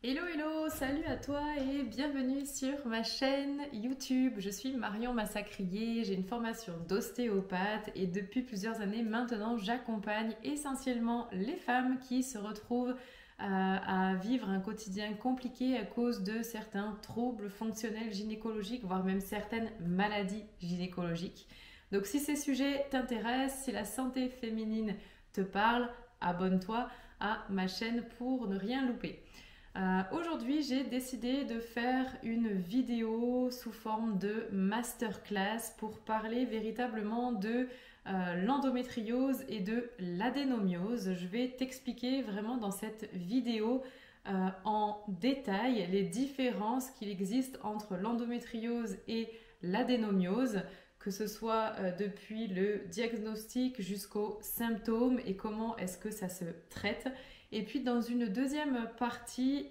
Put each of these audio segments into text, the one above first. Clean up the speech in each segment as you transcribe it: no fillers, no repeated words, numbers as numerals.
Hello hello, salut à toi et bienvenue sur ma chaîne YouTube. Je suis Marion Massacrier, j'ai une formation d'ostéopathe et depuis plusieurs années maintenant j'accompagne essentiellement les femmes qui se retrouvent à vivre un quotidien compliqué à cause de certains troubles fonctionnels gynécologiques, voire même certaines maladies gynécologiques. Donc si ces sujets t'intéressent, si la santé féminine te parle, abonne-toi à ma chaîne pour ne rien louper. Aujourd'hui, j'ai décidé de faire une vidéo sous forme de masterclass pour parler véritablement de l'endométriose et de l'adénomiose. Je vais t'expliquer vraiment dans cette vidéo en détail les différences qu'il existe entre l'endométriose et l'adénomiose, que ce soit depuis le diagnostic jusqu'aux symptômes et comment est-ce que ça se traite. Et puis dans une deuxième partie,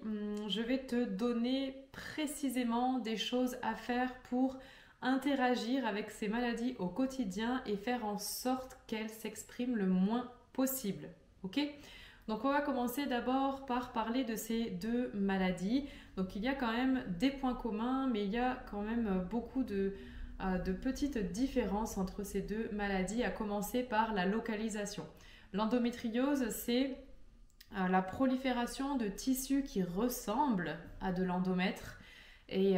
je vais te donner précisément des choses à faire pour interagir avec ces maladies au quotidien et faire en sorte qu'elles s'expriment le moins possible. Ok ? Donc on va commencer d'abord par parler de ces deux maladies. Donc il y a quand même des points communs, mais il y a quand même beaucoup de petites différences entre ces deux maladies, à commencer par la localisation. L'endométriose, c'est la prolifération de tissus qui ressemblent à de l'endomètre et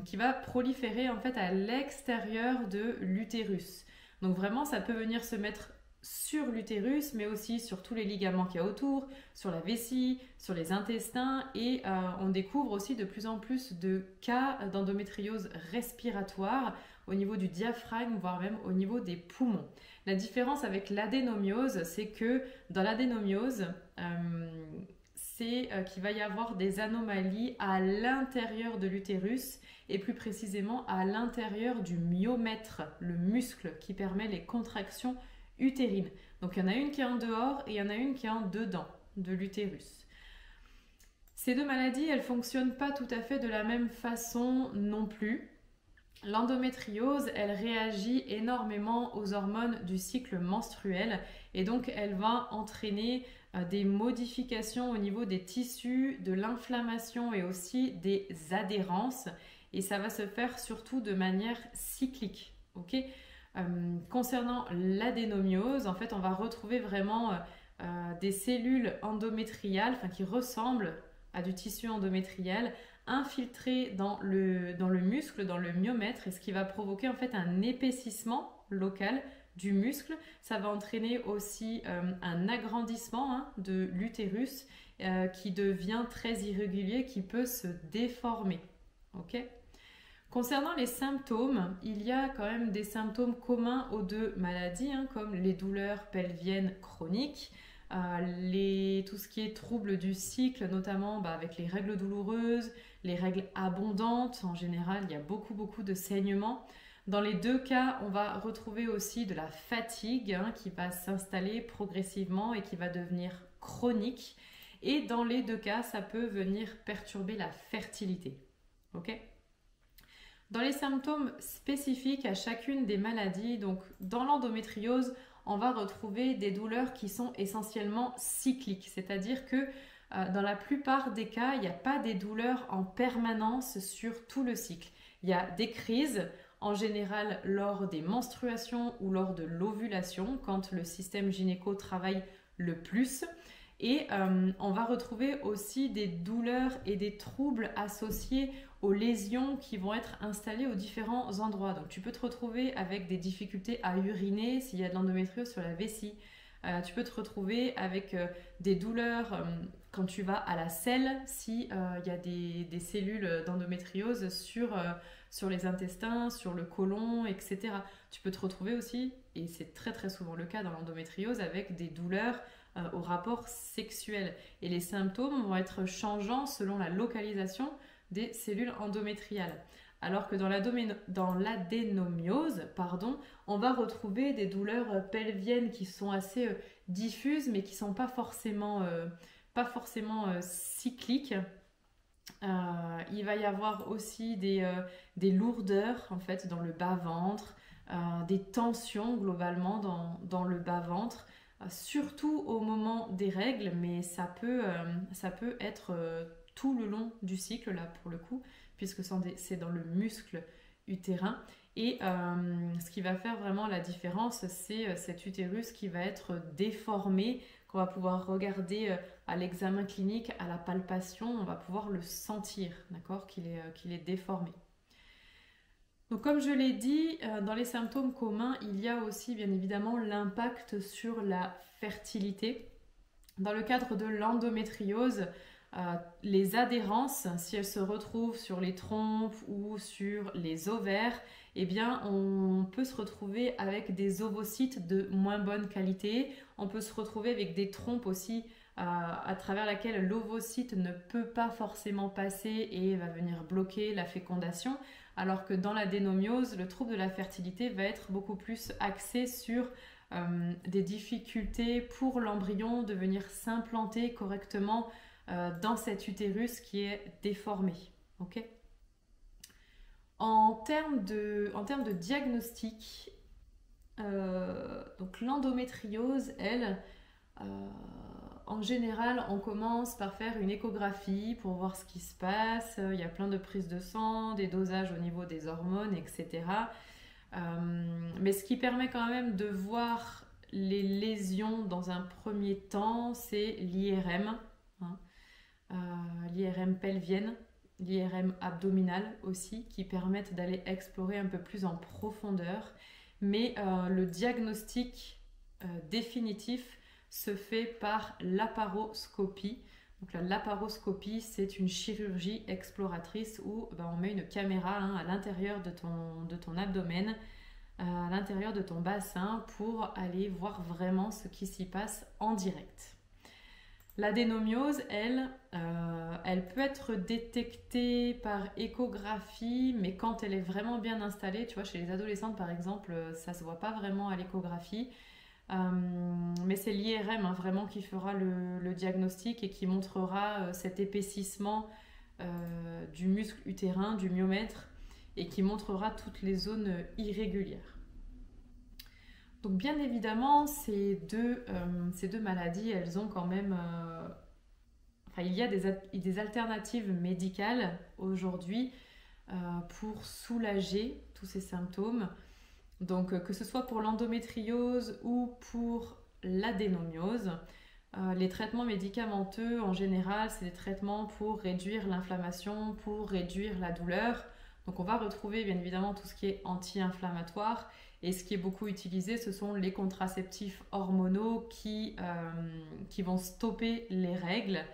qui va proliférer en fait à l'extérieur de l'utérus. Donc vraiment, ça peut venir se mettre sur l'utérus, mais aussi sur tous les ligaments qu'il y a autour, sur la vessie, sur les intestins, et on découvre aussi de plus en plus de cas d'endométriose respiratoire au niveau du diaphragme, voire même au niveau des poumons. La différence avec l'adénomiose, c'est que dans l'adénomiose, c'est qu'il va y avoir des anomalies à l'intérieur de l'utérus et plus précisément à l'intérieur du myomètre, le muscle qui permet les contractions utérines. Donc il y en a une qui est en dehors et il y en a une qui est en dedans de l'utérus. Ces deux maladies, elles ne fonctionnent pas tout à fait de la même façon non plus. L'endométriose, elle réagit énormément aux hormones du cycle menstruel et donc elle va entraîner des modifications au niveau des tissus, de l'inflammation et aussi des adhérences, et ça va se faire surtout de manière cyclique. Ok ? Concernant l'adénomiose, en fait, on va retrouver vraiment des cellules endométriales, qui ressemblent à du tissu endométrial, infiltrées dans le muscle, dans le myomètre, et ce qui va provoquer en fait un épaississement local du muscle. Ça va entraîner aussi un agrandissement de l'utérus qui devient très irrégulier, qui peut se déformer. Ok ? Concernant les symptômes, il y a quand même des symptômes communs aux deux maladies, comme les douleurs pelviennes chroniques, tout ce qui est troubles du cycle, notamment avec les règles douloureuses, les règles abondantes. En général, il y a beaucoup de saignements. Dans les deux cas, on va retrouver aussi de la fatigue qui va s'installer progressivement et qui va devenir chronique. Et dans les deux cas, ça peut venir perturber la fertilité. Ok ? Dans les symptômes spécifiques à chacune des maladies, donc dans l'endométriose, on va retrouver des douleurs qui sont essentiellement cycliques, c'est-à-dire que dans la plupart des cas, il n'y a pas des douleurs en permanence sur tout le cycle. Il y a des crises, en général lors des menstruations ou lors de l'ovulation, quand le système gynéco travaille le plus. Et on va retrouver aussi des douleurs et des troubles associés aux lésions qui vont être installées aux différents endroits. Donc tu peux te retrouver avec des difficultés à uriner s'il y a de l'endométriose sur la vessie. Tu peux te retrouver avec des douleurs quand tu vas à la selle s'il y a des cellules d'endométriose sur les intestins, sur le côlon, etc. Tu peux te retrouver aussi, et c'est très souvent le cas dans l'endométriose, avec des douleurs au rapport sexuel. Et les symptômes vont être changeants selon la localisation des cellules endométriales. Alors que dans l'adénomiose, on va retrouver des douleurs pelviennes qui sont assez diffuses, mais qui ne sont pas forcément cycliques. Il va y avoir aussi des lourdeurs en fait, dans le bas-ventre, des tensions globalement dans le bas-ventre, surtout au moment des règles, mais ça peut être tout le long du cycle, là pour le coup, puisque c'est dans le muscle utérin. Et ce qui va faire vraiment la différence, c'est cet utérus qui va être déformé, qu'on va pouvoir regarder à l'examen clinique, à la palpation, on va pouvoir le sentir, d'accord, qu'il est déformé. Donc comme je l'ai dit, dans les symptômes communs, il y a aussi bien évidemment l'impact sur la fertilité. Dans le cadre de l'endométriose, les adhérences, si elles se retrouvent sur les trompes ou sur les ovaires, eh bien on peut se retrouver avec des ovocytes de moins bonne qualité. On peut se retrouver avec des trompes aussi à travers laquelle l'ovocyte ne peut pas forcément passer et va venir bloquer la fécondation. Alors que dans l'adénomiose, le trouble de la fertilité va être beaucoup plus axé sur des difficultés pour l'embryon de venir s'implanter correctement dans cet utérus qui est déformé. Okay. En termes de diagnostic, donc l'endométriose, elle, en général, on commence par faire une échographie pour voir ce qui se passe. Il y a plein de prises de sang, des dosages au niveau des hormones, etc. Mais ce qui permet quand même de voir les lésions dans un premier temps, c'est l'IRM, hein. L'IRM pelvienne, l'IRM abdominale aussi, qui permettent d'aller explorer un peu plus en profondeur. Mais le diagnostic définitif se fait par laparoscopie. Donc la laparoscopie, c'est une chirurgie exploratrice où on met une caméra à l'intérieur de ton abdomen, à l'intérieur de ton bassin pour aller voir vraiment ce qui s'y passe en direct. L'adénomiose, elle peut être détectée par échographie, mais quand elle est vraiment bien installée, tu vois, chez les adolescentes par exemple, ça ne se voit pas vraiment à l'échographie. Mais c'est l'IRM vraiment qui fera le diagnostic et qui montrera cet épaississement du muscle utérin, du myomètre, et qui montrera toutes les zones irrégulières. Donc bien évidemment, ces deux maladies, elles ont quand même... il y a des alternatives médicales aujourd'hui pour soulager tous ces symptômes. Donc que ce soit pour l'endométriose ou pour l'adénomiose, les traitements médicamenteux en général, c'est des traitements pour réduire l'inflammation, pour réduire la douleur. Donc on va retrouver bien évidemment tout ce qui est anti-inflammatoire, et ce qui est beaucoup utilisé, ce sont les contraceptifs hormonaux qui vont stopper les règles,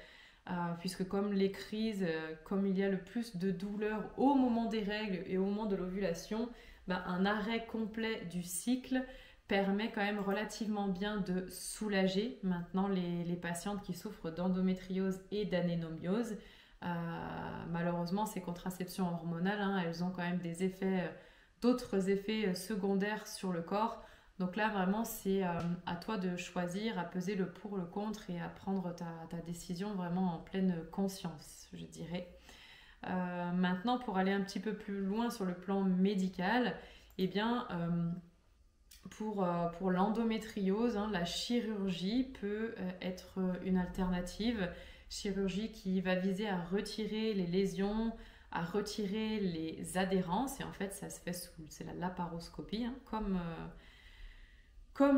puisque comme les crises, comme il y a le plus de douleur au moment des règles et au moment de l'ovulation, un arrêt complet du cycle permet quand même relativement bien de soulager maintenant les patientes qui souffrent d'endométriose et d'adénomiose. Malheureusement, ces contraceptions hormonales, elles ont quand même des effets, d'autres effets secondaires sur le corps. Donc là, vraiment, c'est à toi de choisir, à peser le pour, le contre et à prendre ta décision vraiment en pleine conscience, je dirais. Maintenant, pour aller un petit peu plus loin sur le plan médical, eh bien, pour l'endométriose, la chirurgie peut être une alternative. Chirurgie qui va viser à retirer les lésions, à retirer les adhérences. Et en fait, ça se fait c'est la laparoscopie, comme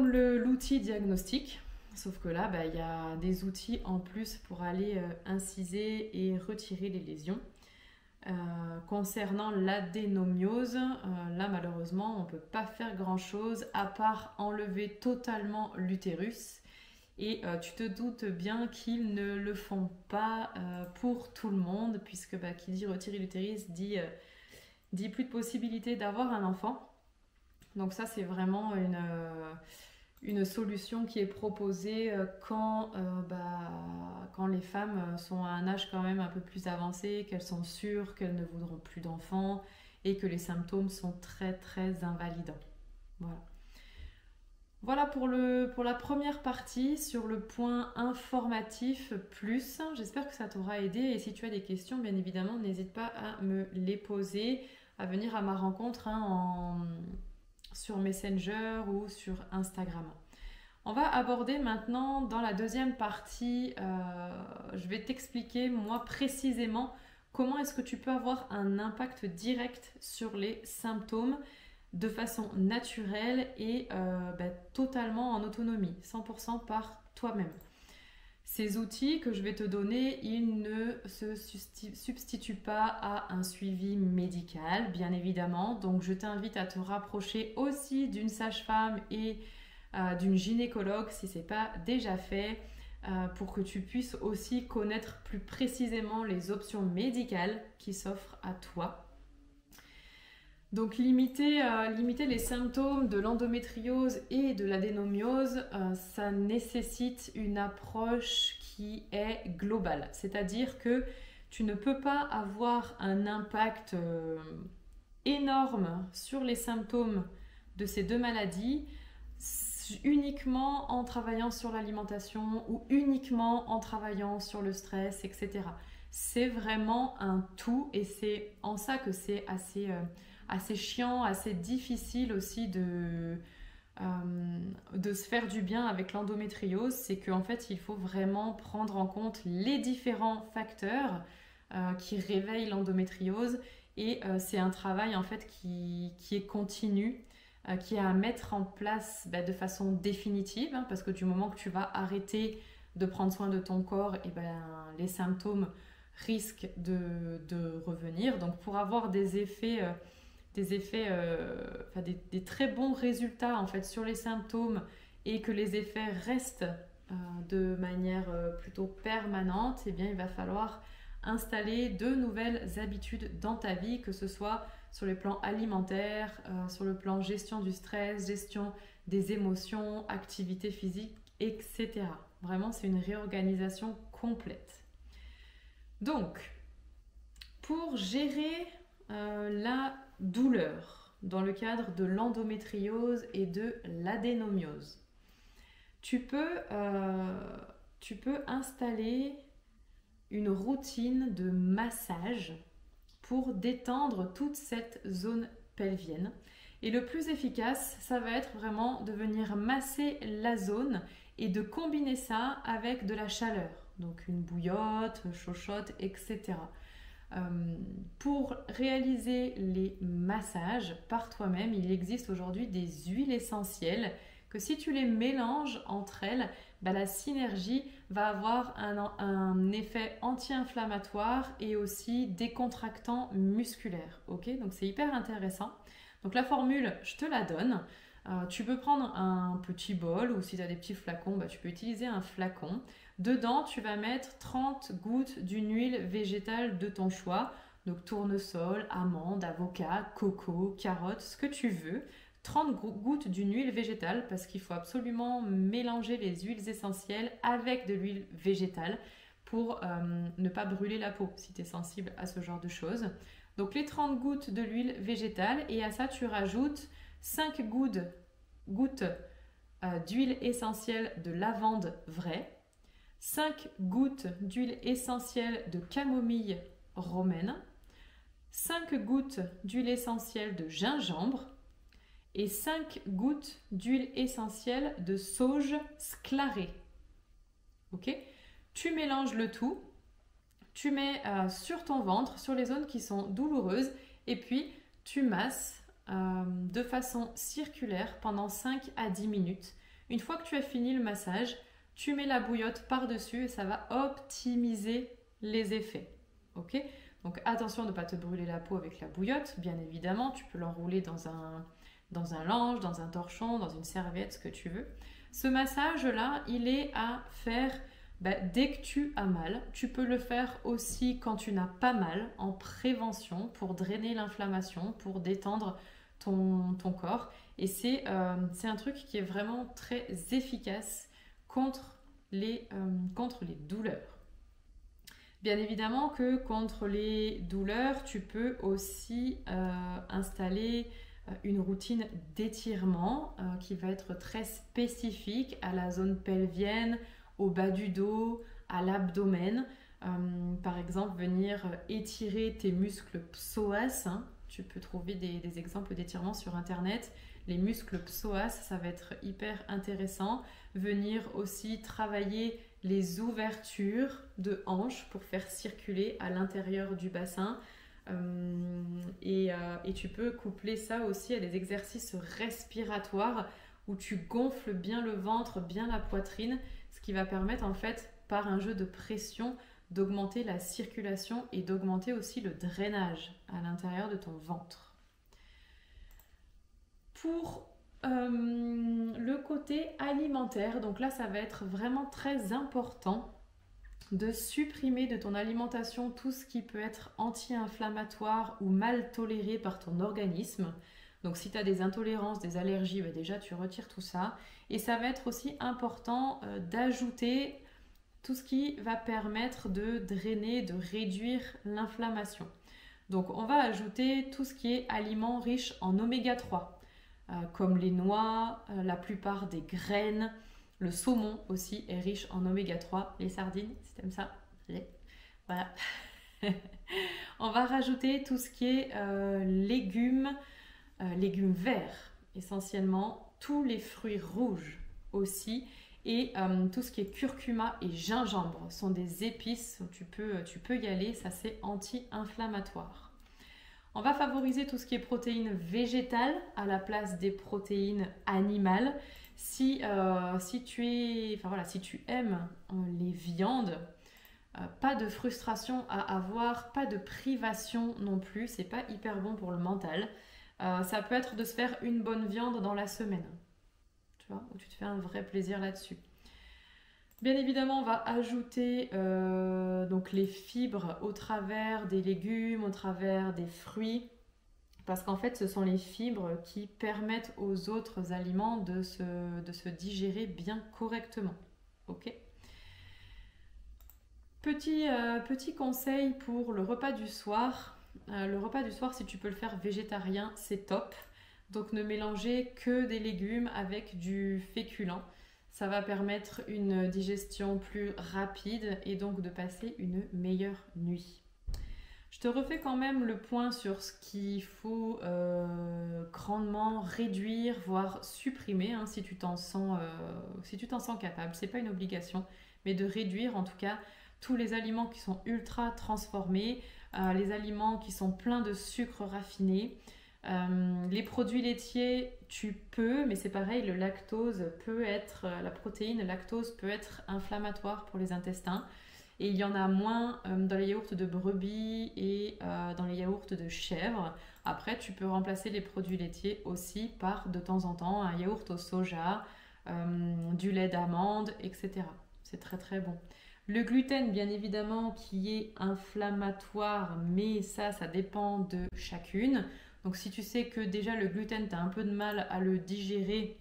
l'outil diagnostic. Sauf que là, il y a des outils en plus pour aller inciser et retirer les lésions. Concernant l'adénomiose, là malheureusement on ne peut pas faire grand chose à part enlever totalement l'utérus, et tu te doutes bien qu'ils ne le font pas pour tout le monde, puisque qui dit retirer l'utérus dit plus de possibilité d'avoir un enfant. Donc ça c'est vraiment une solution qui est proposée quand les femmes sont à un âge quand même un peu plus avancé, qu'elles sont sûres qu'elles ne voudront plus d'enfants et que les symptômes sont très très invalidants. Voilà pour la première partie sur le point informatif plus. J'espère que ça t'aura aidé, et si tu as des questions, bien évidemment, n'hésite pas à me les poser, à venir à ma rencontre sur Messenger ou sur Instagram. On va aborder maintenant dans la deuxième partie, je vais t'expliquer moi précisément comment est-ce que tu peux avoir un impact direct sur les symptômes de façon naturelle et totalement en autonomie, 100% par toi-même. Ces outils que je vais te donner, ils ne se substituent pas à un suivi médical, bien évidemment. Donc, je t'invite à te rapprocher aussi d'une sage-femme et d'une gynécologue si ce n'est pas déjà fait, pour que tu puisses aussi connaître plus précisément les options médicales qui s'offrent à toi. Donc limiter les symptômes de l'endométriose et de l'adénomiose, ça nécessite une approche qui est globale. C'est-à-dire que tu ne peux pas avoir un impact énorme sur les symptômes de ces deux maladies uniquement en travaillant sur l'alimentation ou uniquement en travaillant sur le stress, etc. C'est vraiment un tout et c'est en ça que c'est assez chiant, assez difficile aussi de se faire du bien avec l'endométriose. C'est qu'en fait, il faut vraiment prendre en compte les différents facteurs qui réveillent l'endométriose et c'est un travail en fait qui est continu, qui est à mettre en place de façon définitive, hein, parce que du moment que tu vas arrêter de prendre soin de ton corps, et les symptômes risquent de revenir. Donc pour avoir des très bons résultats en fait sur les symptômes et que les effets restent de manière plutôt permanente, eh bien il va falloir installer de nouvelles habitudes dans ta vie, que ce soit sur le plan alimentaire, sur le plan gestion du stress, gestion des émotions, activité physique, etc. Vraiment, c'est une réorganisation complète. Donc, pour gérer la douleur dans le cadre de l'endométriose et de l'adénomiose, tu peux installer une routine de massage pour détendre toute cette zone pelvienne. Et le plus efficace, ça va être vraiment de venir masser la zone et de combiner ça avec de la chaleur. Donc une bouillotte, chochotte, etc. Pour réaliser les massages par toi-même, il existe aujourd'hui des huiles essentielles que si tu les mélanges entre elles, la synergie va avoir un effet anti-inflammatoire et aussi décontractant musculaire. Ok, donc c'est hyper intéressant. Donc la formule, je te la donne. Tu peux prendre un petit bol ou si tu as des petits flacons, tu peux utiliser un flacon. Dedans, tu vas mettre 30 gouttes d'une huile végétale de ton choix. Donc tournesol, amande, avocat, coco, carotte, ce que tu veux. 30 gouttes d'une huile végétale parce qu'il faut absolument mélanger les huiles essentielles avec de l'huile végétale pour ne pas brûler la peau si tu es sensible à ce genre de choses. Donc les 30 gouttes de l'huile végétale et à ça tu rajoutes 5 gouttes d'huile essentielle de lavande vraie, 5 gouttes d'huile essentielle de camomille romaine, 5 gouttes d'huile essentielle de gingembre et 5 gouttes d'huile essentielle de sauge sclarée. Ok ? Tu mélanges le tout, tu mets sur ton ventre, sur les zones qui sont douloureuses et puis tu masses de façon circulaire pendant 5 à 10 minutes. Une fois que tu as fini le massage, tu mets la bouillotte par-dessus et ça va optimiser les effets. Ok ? Donc attention de ne pas te brûler la peau avec la bouillotte, bien évidemment, tu peux l'enrouler dans un linge, dans un torchon, dans une serviette, ce que tu veux. Ce massage-là, il est à faire dès que tu as mal. Tu peux le faire aussi quand tu n'as pas mal, en prévention, pour drainer l'inflammation, pour détendre ton corps. Et c'est un truc qui est vraiment très efficace contre les douleurs. Bien évidemment que contre les douleurs, tu peux aussi installer une routine d'étirement qui va être très spécifique à la zone pelvienne, au bas du dos, à l'abdomen. Par exemple, venir étirer tes muscles psoas. Tu peux trouver des exemples d'étirements sur internet. les muscles psoas, ça va être hyper intéressant. Venir aussi travailler les ouvertures de hanches pour faire circuler à l'intérieur du bassin. Et tu peux coupler ça aussi à des exercices respiratoires où tu gonfles bien le ventre, bien la poitrine, ce qui va permettre en fait, par un jeu de pression, d'augmenter la circulation et d'augmenter aussi le drainage à l'intérieur de ton ventre. Pour le côté alimentaire, donc là ça va être vraiment très important de supprimer de ton alimentation tout ce qui peut être anti-inflammatoire ou mal toléré par ton organisme. Donc si tu as des intolérances, des allergies, déjà tu retires tout ça. Et ça va être aussi important d'ajouter tout ce qui va permettre de drainer, de réduire l'inflammation. Donc on va ajouter tout ce qui est aliments riches en oméga 3. Comme les noix, la plupart des graines, le saumon aussi est riche en oméga 3, les sardines, si tu aimes ça, voilà. On va rajouter tout ce qui est légumes verts, essentiellement, tous les fruits rouges aussi, et tout ce qui est curcuma et gingembre sont des épices, tu peux y aller, ça c'est anti-inflammatoire. On va favoriser tout ce qui est protéines végétales à la place des protéines animales. Si tu aimes les viandes, pas de frustration à avoir, pas de privation non plus, c'est pas hyper bon pour le mental. Ça peut être de se faire une bonne viande dans la semaine, tu vois, où tu te fais un vrai plaisir là-dessus. Bien évidemment, on va ajouter donc les fibres au travers des légumes, au travers des fruits, parce qu'en fait, ce sont les fibres qui permettent aux autres aliments de se digérer bien correctement. Ok ? Petit conseil pour le repas du soir. Le repas du soir, si tu peux le faire végétarien, c'est top. Donc ne mélangez que des légumes avec du féculent. Ça va permettre une digestion plus rapide et donc de passer une meilleure nuit. Je te refais quand même le point sur ce qu'il faut grandement réduire, voire supprimer, hein, si tu t'en sens capable. Ce n'est pas une obligation, mais de réduire en tout cas tous les aliments qui sont ultra transformés, les aliments qui sont pleins de sucre raffiné. Les produits laitiers, tu peux, mais c'est pareil, la protéine lactose peut être inflammatoire pour les intestins. Et il y en a moins dans les yaourts de brebis et dans les yaourts de chèvre. Après, tu peux remplacer les produits laitiers aussi par, de temps en temps, un yaourt au soja, du lait d'amande, etc. C'est très très bon. Le gluten, bien évidemment, qui est inflammatoire, mais ça dépend de chacune. Donc si tu sais que déjà le gluten, tu as un peu de mal à le digérer,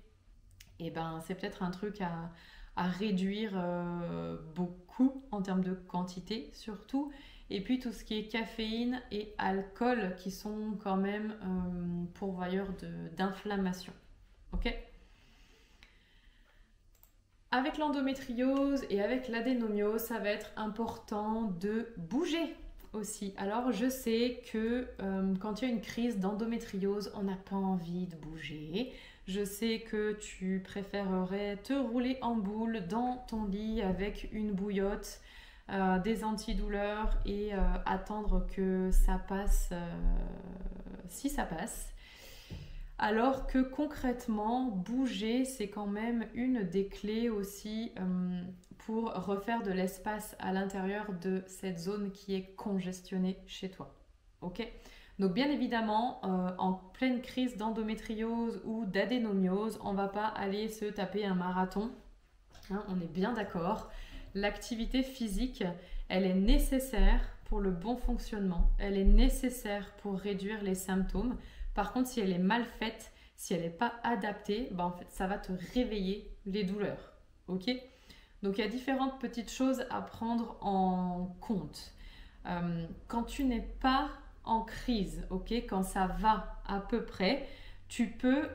eh ben, c'est peut-être un truc à réduire beaucoup en termes de quantité surtout. Et puis tout ce qui est caféine et alcool qui sont quand même pourvoyeurs d'inflammation. Ok ? Avec l'endométriose et avec l'adénomiose, ça va être important de bouger aussi. Alors je sais que quand il y a une crise d'endométriose, on n'a pas envie de bouger. Je sais que tu préférerais te rouler en boule dans ton lit avec une bouillotte, des antidouleurs et attendre que ça passe si ça passe. Alors que concrètement, bouger, c'est quand même une des clés aussi pour refaire de l'espace à l'intérieur de cette zone qui est congestionnée chez toi. Ok ? Donc bien évidemment, en pleine crise d'endométriose ou d'adénomiose, on ne va pas aller se taper un marathon. Hein, on est bien d'accord. L'activité physique, elle est nécessaire pour le bon fonctionnement. Elle est nécessaire pour réduire les symptômes. Par contre, si elle est mal faite, si elle n'est pas adaptée, en fait, ça va te réveiller les douleurs. Ok ? Donc, il y a différentes petites choses à prendre en compte. Quand tu n'es pas en crise, ok, quand ça va à peu près, tu peux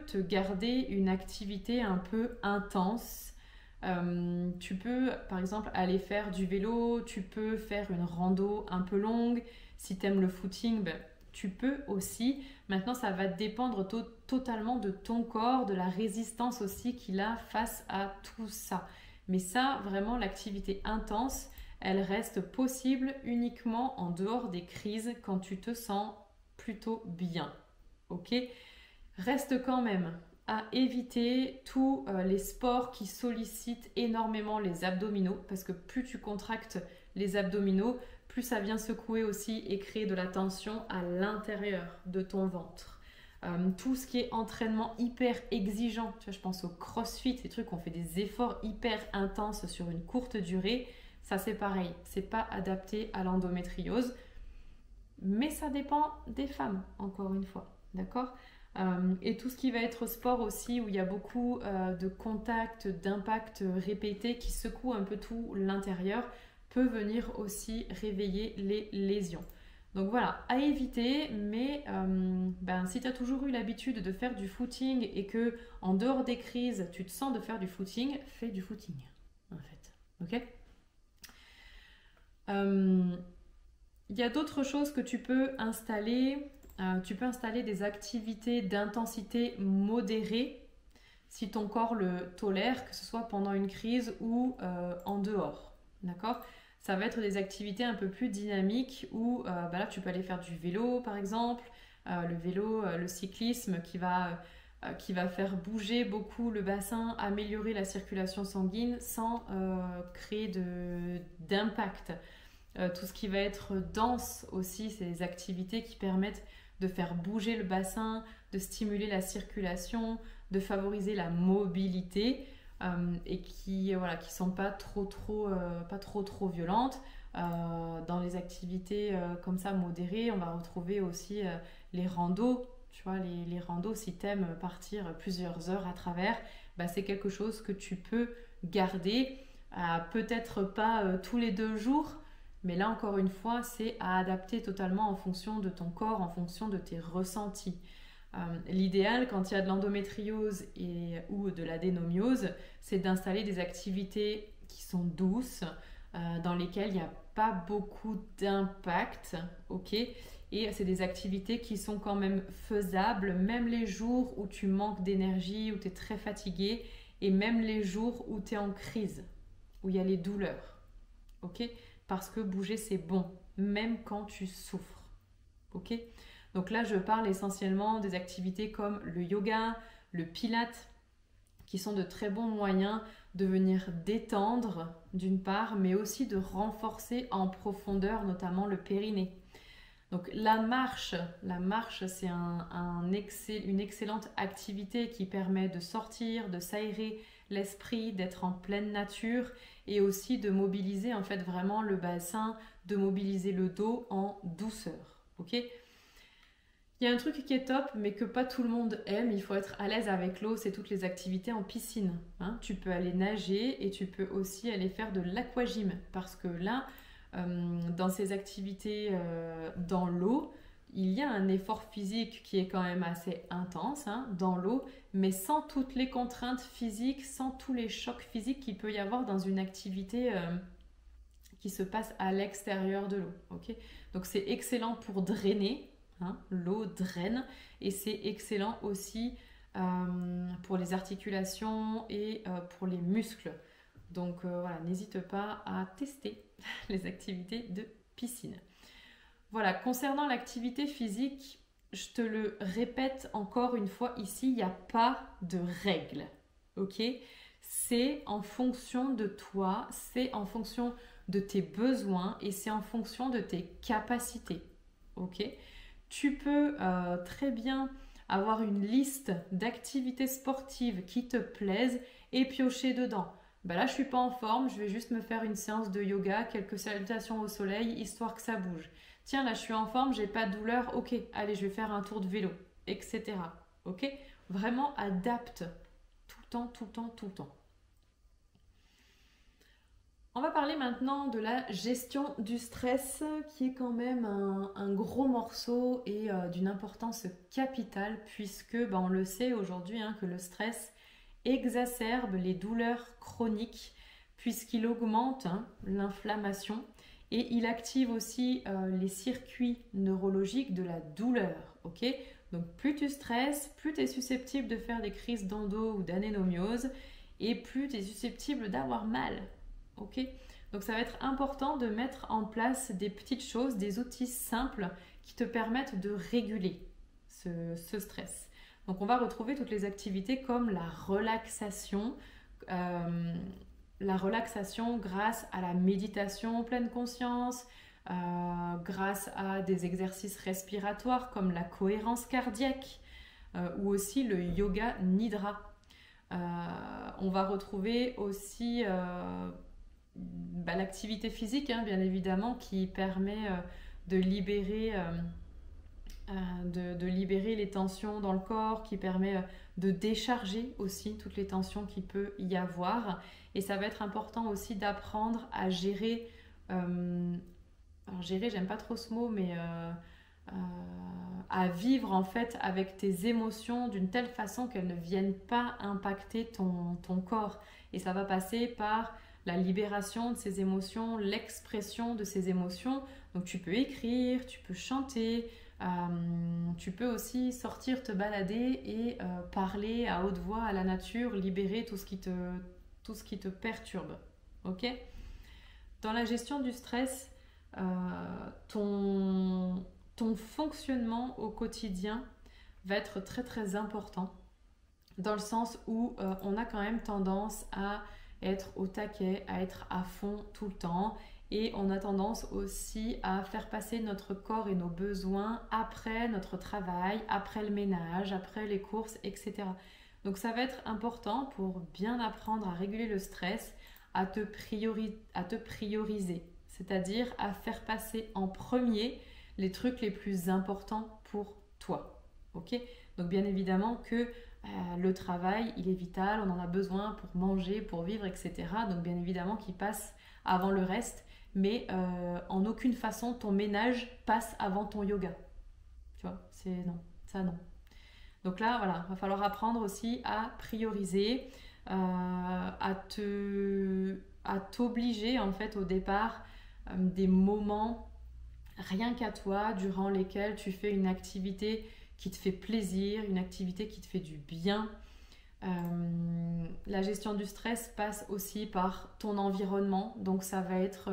te garder une activité un peu intense. Tu peux, par exemple, aller faire du vélo, tu peux faire une rando un peu longue. Si tu aimes le footing, tu peux aussi. Maintenant, ça va dépendre totalement de ton corps, de la résistance aussi qu'il a face à tout ça. Mais ça, vraiment, l'activité intense, elle reste possible uniquement en dehors des crises quand tu te sens plutôt bien. Ok? Reste quand même à éviter tous les sports qui sollicitent énormément les abdominaux parce que plus tu contractes les abdominaux, plus ça vient secouer aussi et créer de la tension à l'intérieur de ton ventre. Tout ce qui est entraînement hyper exigeant, tu vois, je pense au crossfit, ces trucs où on fait des efforts hyper intenses sur une courte durée, ça c'est pareil, c'est pas adapté à l'endométriose, mais ça dépend des femmes, encore une fois, d'accord? Et tout ce qui va être sport aussi, où il y a beaucoup de contacts, d'impacts répétés qui secouent un peu tout l'intérieur, peut venir aussi réveiller les lésions. Donc voilà, à éviter, mais si tu as toujours eu l'habitude de faire du footing et que en dehors des crises, tu te sens de faire du footing, fais du footing, en fait. Ok? Il y a d'autres choses que tu peux installer. Tu peux installer des activités d'intensité modérée si ton corps le tolère, que ce soit pendant une crise ou en dehors. D'accord? Ça va être des activités un peu plus dynamiques où là, tu peux aller faire du vélo par exemple. Le vélo, le cyclisme qui va faire bouger beaucoup le bassin, améliorer la circulation sanguine sans créer d'impact. Tout ce qui va être danse aussi, c'est des activités qui permettent de faire bouger le bassin, de stimuler la circulation, de favoriser la mobilité et qui sont pas trop violentes. Dans les activités comme ça modérées, on va retrouver aussi les randos. Tu vois, les randos, si tu aimes partir plusieurs heures à travers, c'est quelque chose que tu peux garder. Peut-être pas tous les 2 jours, mais là, encore une fois, c'est à adapter totalement en fonction de ton corps, en fonction de tes ressentis. L'idéal, quand il y a de l'endométriose ou de l'adénomiose, c'est d'installer des activités qui sont douces, dans lesquelles il n'y a pas beaucoup d'impact, ok? Et c'est des activités qui sont quand même faisables, même les jours où tu manques d'énergie, où tu es très fatigué, et même les jours où tu es en crise, où il y a les douleurs, ok? Parce que bouger c'est bon, même quand tu souffres, ok? Donc là je parle essentiellement des activités comme le yoga, le pilate, qui sont de très bons moyens de venir détendre d'une part, mais aussi de renforcer en profondeur notamment le périnée. Donc la marche c'est une excellente activité qui permet de sortir, de s'aérer l'esprit, d'être en pleine nature et aussi de mobiliser en fait vraiment le bassin, de mobiliser le dos en douceur. Ok ? Il y a un truc qui est top mais que pas tout le monde aime, il faut être à l'aise avec l'eau, c'est toutes les activités en piscine. Hein. Tu peux aller nager et tu peux aussi aller faire de l'aquagym parce que là, dans ces activités dans l'eau, il y a un effort physique qui est quand même assez intense dans l'eau, mais sans toutes les contraintes physiques, sans tous les chocs physiques qu'il peut y avoir dans une activité qui se passe à l'extérieur de l'eau. Okay, donc c'est excellent pour drainer, l'eau draine, et c'est excellent aussi pour les articulations et pour les muscles. Donc voilà, n'hésite pas à tester les activités de piscine. Voilà, concernant l'activité physique, je te le répète encore une fois ici, il n'y a pas de règles, ok? C'est en fonction de toi, c'est en fonction de tes besoins et c'est en fonction de tes capacités, ok? Tu peux très bien avoir une liste d'activités sportives qui te plaisent et piocher dedans. Là, je suis pas en forme, je vais juste me faire une séance de yoga, quelques salutations au soleil, histoire que ça bouge. Tiens, là, je suis en forme, j'ai pas de douleur, ok, allez, je vais faire un tour de vélo, etc. Ok ? Vraiment adapte tout le temps, tout le temps, tout le temps. On va parler maintenant de la gestion du stress, qui est quand même un gros morceau et d'une importance capitale, puisque on le sait aujourd'hui que le stress exacerbe les douleurs chroniques puisqu'il augmente l'inflammation et il active aussi les circuits neurologiques de la douleur. Ok, donc plus tu stresses, plus tu es susceptible de faire des crises d'endo ou d'anénomiose et plus tu es susceptible d'avoir mal. Ok, donc ça va être important de mettre en place des petites choses, des outils simples qui te permettent de réguler ce stress. Donc on va retrouver toutes les activités comme la relaxation grâce à la méditation pleine conscience, grâce à des exercices respiratoires comme la cohérence cardiaque ou aussi le yoga nidra. On va retrouver aussi l'activité physique, hein, bien évidemment, qui permet de libérer les tensions dans le corps, qui permet de décharger aussi toutes les tensions qu'il peut y avoir. Et ça va être important aussi d'apprendre à gérer, alors gérer, j'aime pas trop ce mot, mais à vivre en fait avec tes émotions d'une telle façon qu'elles ne viennent pas impacter ton corps. Et ça va passer par la libération de ces émotions, l'expression de ces émotions. Donc tu peux écrire, tu peux chanter, tu peux aussi sortir, te balader et parler à haute voix à la nature, libérer tout ce qui te perturbe. Ok ? Dans la gestion du stress, ton fonctionnement au quotidien va être très très important, dans le sens où on a quand même tendance à être au taquet, à être à fond tout le temps, et on a tendance aussi à faire passer notre corps et nos besoins après notre travail, après le ménage, après les courses, etc. Donc ça va être important pour bien apprendre à réguler le stress, à te prioriser, c'est-à-dire à faire passer en premier les trucs les plus importants pour toi. Ok ? Donc bien évidemment que le travail, il est vital, on en a besoin pour manger, pour vivre, etc. Donc bien évidemment qu'il passe avant le reste, mais en aucune façon ton ménage passe avant ton yoga. Tu vois, c'est non, ça non. Donc là, voilà, il va falloir apprendre aussi à prioriser, à t'obliger en fait au départ des moments rien qu'à toi durant lesquels tu fais une activité qui te fait plaisir, une activité qui te fait du bien. La gestion du stress passe aussi par ton environnement, donc ça va être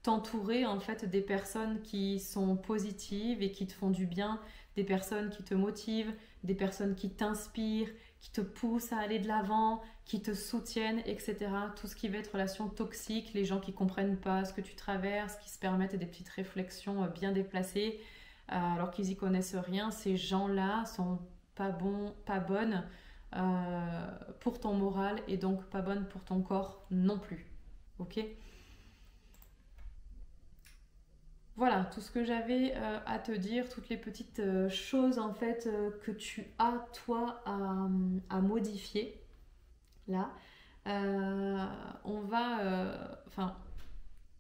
t'entourer en fait des personnes qui sont positives et qui te font du bien, des personnes qui te motivent, des personnes qui t'inspirent, qui te poussent à aller de l'avant, qui te soutiennent, etc. Tout ce qui va être relation toxique, les gens qui ne comprennent pas ce que tu traverses, qui se permettent des petites réflexions bien déplacées, alors qu'ils y connaissent rien, ces gens-là sont pas bons, pas bonnes pour ton moral et donc pas bonnes pour ton corps non plus. Ok ? Voilà, tout ce que j'avais à te dire, toutes les petites choses en fait que tu as toi à modifier. Là, on va,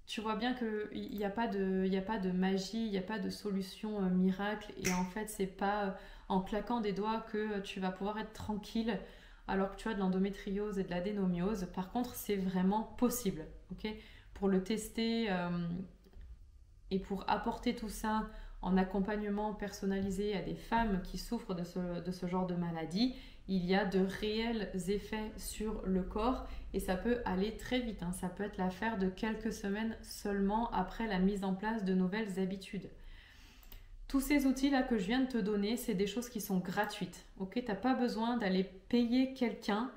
tu vois bien qu'il n'y a pas de magie, il n'y a pas de solution miracle, et en fait c'est pas en claquant des doigts que tu vas pouvoir être tranquille alors que tu as de l'endométriose et de l'adénomiose. Par contre, c'est vraiment possible, ok ? Pour le tester et pour apporter tout ça en accompagnement personnalisé à des femmes qui souffrent de ce genre de maladie, il y a de réels effets sur le corps et ça peut aller très vite, hein. Ça peut être l'affaire de quelques semaines seulement après la mise en place de nouvelles habitudes. Tous ces outils-là que je viens de te donner, c'est des choses qui sont gratuites. Okay ? Tu n'as pas besoin d'aller payer quelqu'un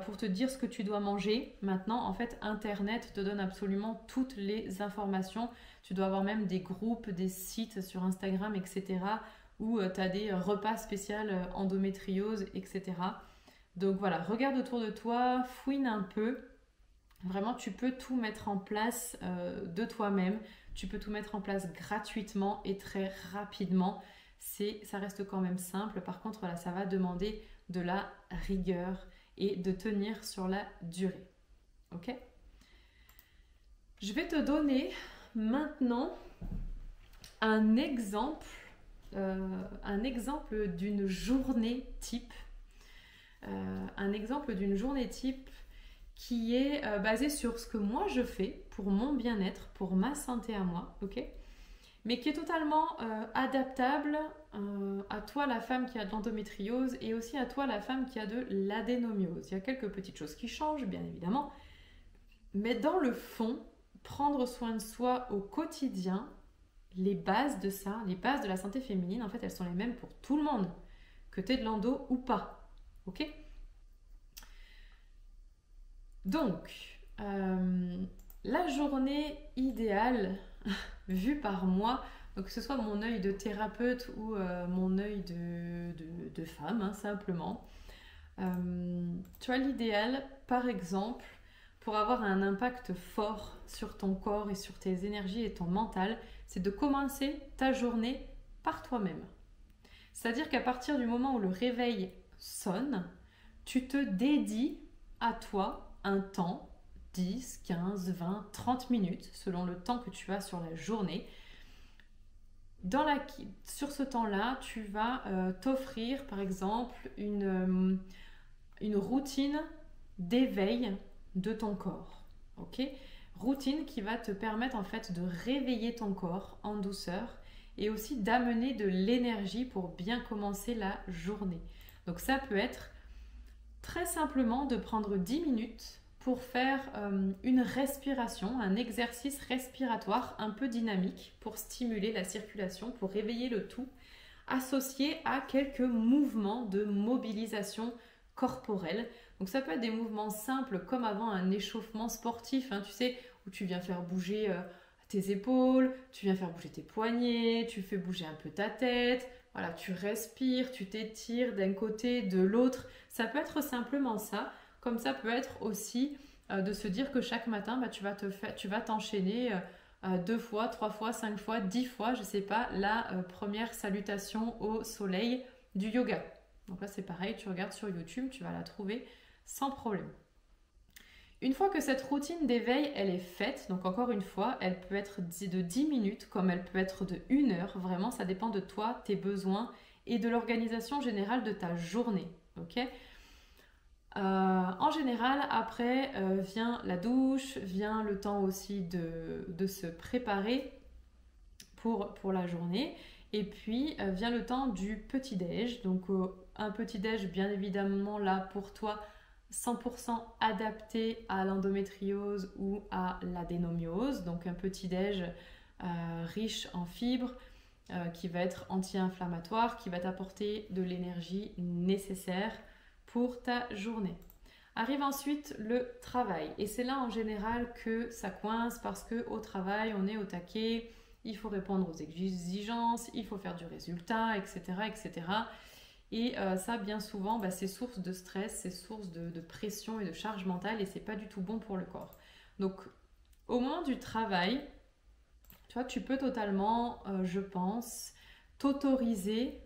pour te dire ce que tu dois manger. Maintenant, en fait, Internet te donne absolument toutes les informations. Tu dois avoir même des groupes, des sites sur Instagram, etc. où tu as des repas spéciaux endométriose, etc. Donc voilà, regarde autour de toi, fouine un peu. Vraiment, tu peux tout mettre en place de toi-même. Tu peux tout mettre en place gratuitement et très rapidement. Ça reste quand même simple. Par contre, là, ça va demander de la rigueur et de tenir sur la durée. Ok ? Je vais te donner maintenant un exemple d'une journée type. Un exemple d'une journée type qui est basé sur ce que moi je fais pour mon bien-être, pour ma santé à moi, ok? Mais qui est totalement adaptable à toi la femme qui a de l'endométriose et aussi à toi la femme qui a de l'adénomiose. Il y a quelques petites choses qui changent bien évidemment, mais dans le fond, prendre soin de soi au quotidien, les bases de ça, les bases de la santé féminine, en fait elles sont les mêmes pour tout le monde, que tu aies de l'endo ou pas, ok? Donc, la journée idéale vue par moi, donc que ce soit mon œil de thérapeute ou mon œil de femme, hein, simplement. Tu vois, l'idéal, par exemple, pour avoir un impact fort sur ton corps et sur tes énergies et ton mental, c'est de commencer ta journée par toi-même. C'est-à-dire qu'à partir du moment où le réveil sonne, tu te dédies à toi un temps, 10, 15, 20, 30 minutes, selon le temps que tu as sur la journée. Sur ce temps-là, tu vas t'offrir, par exemple, une routine d'éveil de ton corps. Ok? Routine qui va te permettre en fait de réveiller ton corps en douceur et aussi d'amener de l'énergie pour bien commencer la journée. Donc ça peut être très simplement de prendre 10 minutes pour faire une respiration, un exercice respiratoire un peu dynamique pour stimuler la circulation, pour réveiller le tout, associé à quelques mouvements de mobilisation corporelle. Donc ça peut être des mouvements simples comme avant un échauffement sportif, hein, tu sais, où tu viens faire bouger tes épaules, tu viens faire bouger tes poignets, tu fais bouger un peu ta tête, voilà, tu respires, tu t'étires d'un côté, de l'autre. Ça peut être simplement ça, comme ça peut être aussi de se dire que chaque matin, tu vas t'enchaîner 2 fois, 3 fois, 5 fois, 10 fois, je sais pas, la première salutation au soleil du yoga. Donc là c'est pareil, tu regardes sur YouTube, tu vas la trouver sans problème. Une fois que cette routine d'éveil elle est faite, donc encore une fois, elle peut être de 10 minutes comme elle peut être de 1 heure, vraiment ça dépend de toi, tes besoins et de l'organisation générale de ta journée. Ok? En général, après vient la douche, vient le temps aussi de se préparer pour la journée. Et puis vient le temps du petit-déj. Donc un petit-déj bien évidemment là pour toi 100% adapté à l'endométriose ou à l'adénomiose. Donc un petit-déj riche en fibres, qui va être anti-inflammatoire, qui va t'apporter de l'énergie nécessaire pour ta journée. Arrive ensuite le travail. Et c'est là en général que ça coince parce qu'au travail, on est au taquet, il faut répondre aux exigences, il faut faire du résultat, etc. etc. Et ça, bien souvent, c'est source de stress, c'est source de pression et de charge mentale et c'est pas du tout bon pour le corps. Donc, au moment du travail, tu vois, tu peux totalement, je pense, t'autoriser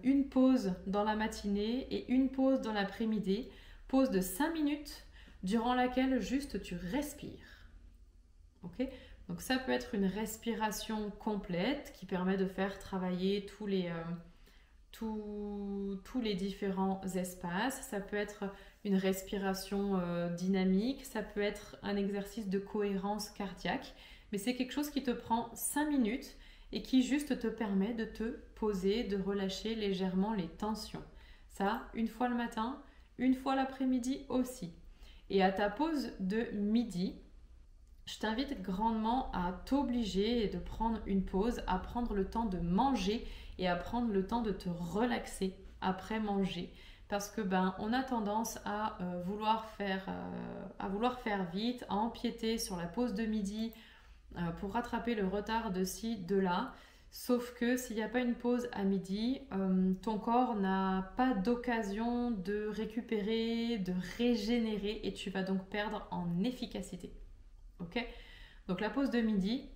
une pause dans la matinée et une pause dans l'après-midi, pause de 5 minutes durant laquelle juste tu respires. Ok? Donc ça peut être une respiration complète qui permet de faire travailler tous les différents espaces. Ça peut être une respiration dynamique, ça peut être un exercice de cohérence cardiaque, mais c'est quelque chose qui te prend 5 minutes et qui juste te permet de te poser, de relâcher légèrement les tensions. Ça, une fois le matin, une fois l'après-midi aussi. Et à ta pause de midi, je t'invite grandement à t'obliger de prendre une pause, à prendre le temps de manger et à prendre le temps de te relaxer après manger. Parce que on a tendance à vouloir faire vite, à empiéter sur la pause de midi pour rattraper le retard de ci, de là. Sauf que s'il n'y a pas une pause à midi, ton corps n'a pas d'occasion de récupérer, de régénérer et tu vas donc perdre en efficacité. Ok? Donc la pause de midi,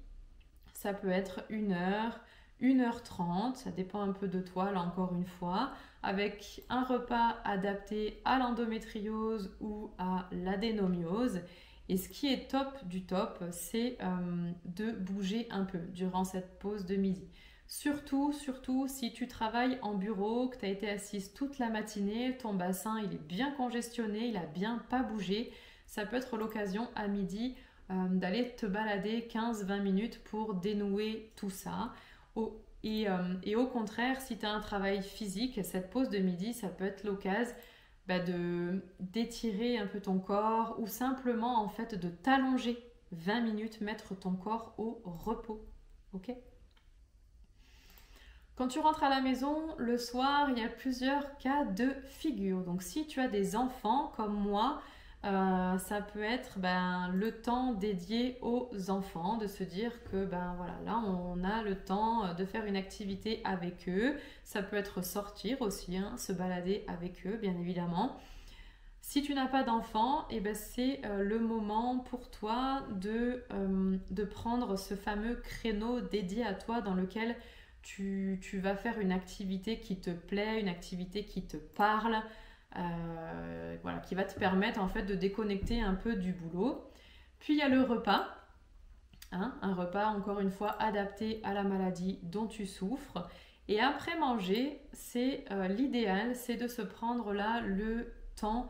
ça peut être 1 heure, 1h30, ça dépend un peu de toi là encore une fois, avec un repas adapté à l'endométriose ou à l'adénomiose. Et ce qui est top du top, c'est de bouger un peu durant cette pause de midi. Surtout si tu travailles en bureau, que tu as été assise toute la matinée, ton bassin il est bien congestionné, il a bien pas bougé. ça peut être l'occasion à midi d'aller te balader 15-20 minutes pour dénouer tout ça. Et au contraire, si tu as un travail physique, cette pause de midi, ça peut être l'occasion d'étirer un peu ton corps ou simplement en fait de t'allonger 20 minutes, mettre ton corps au repos. Ok ? Quand tu rentres à la maison, le soir, il y a plusieurs cas de figure. Donc si tu as des enfants comme moi, ça peut être le temps dédié aux enfants, de se dire que voilà, là on a le temps de faire une activité avec eux. Ça peut être sortir aussi, se balader avec eux, bien évidemment. Si tu n'as pas d'enfants, c'est le moment pour toi de prendre ce fameux créneau dédié à toi dans lequel tu vas faire une activité qui te plaît, une activité qui te parle, voilà, qui va te permettre en fait de déconnecter un peu du boulot. Puis il y a le repas, un repas encore une fois adapté à la maladie dont tu souffres. Et après manger, c'est l'idéal, c'est de se prendre là le temps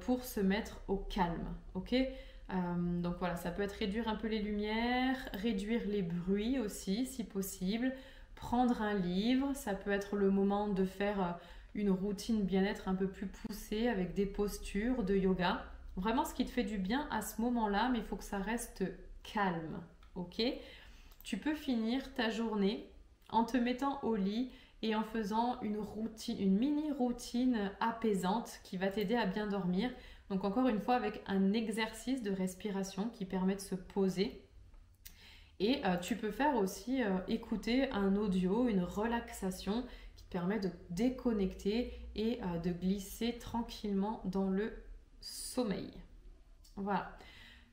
pour se mettre au calme, ok ? Donc voilà, ça peut être réduire un peu les lumières, réduire les bruits aussi si possible, prendre un livre, ça peut être le moment de faire une routine bien-être un peu plus poussée avec des postures de yoga. Vraiment ce qui te fait du bien à ce moment-là, mais il faut que ça reste calme, ok ? Tu peux finir ta journée en te mettant au lit et en faisant une mini-routine apaisante qui va t'aider à bien dormir. Donc encore une fois avec un exercice de respiration qui permet de se poser. Et tu peux faire aussi écouter un audio, une relaxation qui te permet de déconnecter et de glisser tranquillement dans le sommeil. Voilà.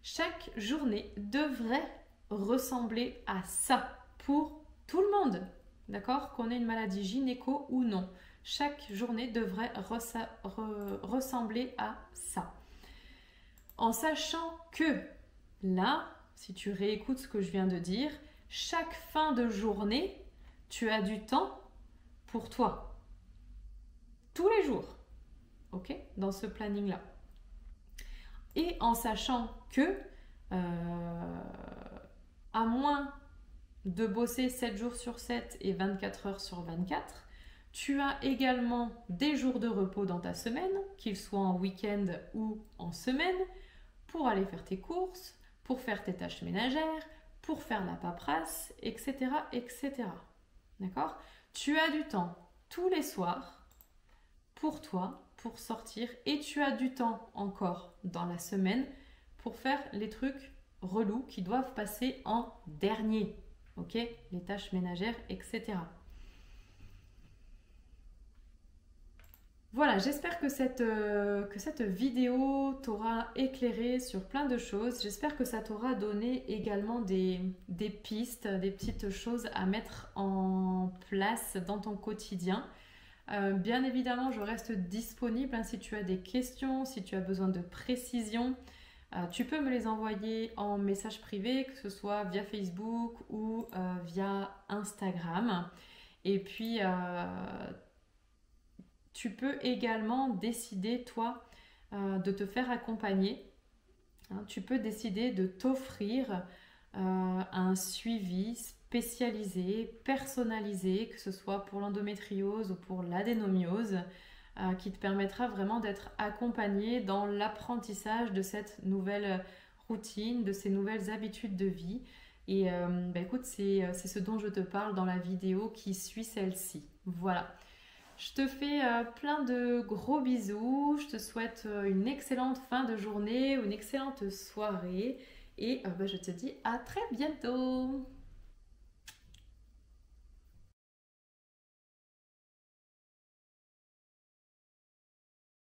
Chaque journée devrait ressembler à ça pour tout le monde. D'accord ? Qu'on ait une maladie gynéco ou non. Chaque journée devrait ressembler à ça. En sachant que là, si tu réécoutes ce que je viens de dire, chaque fin de journée, tu as du temps pour toi. Tous les jours. Ok ? Dans ce planning-là. Et en sachant que, à moins de bosser 7 jours sur 7 et 24 heures sur 24, tu as également des jours de repos dans ta semaine, qu'ils soient en week-end ou en semaine, pour aller faire tes courses, pour faire tes tâches ménagères, pour faire la paperasse, etc. etc. D'accord ? Tu as du temps tous les soirs pour toi, pour sortir, et tu as du temps encore dans la semaine pour faire les trucs relous qui doivent passer en dernier. Ok ? Les tâches ménagères, etc. Voilà, j'espère que cette vidéo t'aura éclairé sur plein de choses. J'espère que ça t'aura donné également des pistes, des petites choses à mettre en place dans ton quotidien. Bien évidemment, je reste disponible si tu as des questions, si tu as besoin de précision. Tu peux me les envoyer en message privé, que ce soit via Facebook ou via Instagram. Et puis, tu peux également décider, toi, de te faire accompagner. Tu peux décider de t'offrir un suivi spécialisé, personnalisé, que ce soit pour l'endométriose ou pour l'adénomiose, qui te permettra vraiment d'être accompagné dans l'apprentissage de cette nouvelle routine, de ces nouvelles habitudes de vie. Et écoute, c'est ce dont je te parle dans la vidéo qui suit celle-ci. Voilà. Je te fais plein de gros bisous. Je te souhaite une excellente fin de journée ou une excellente soirée. Et je te dis à très bientôt.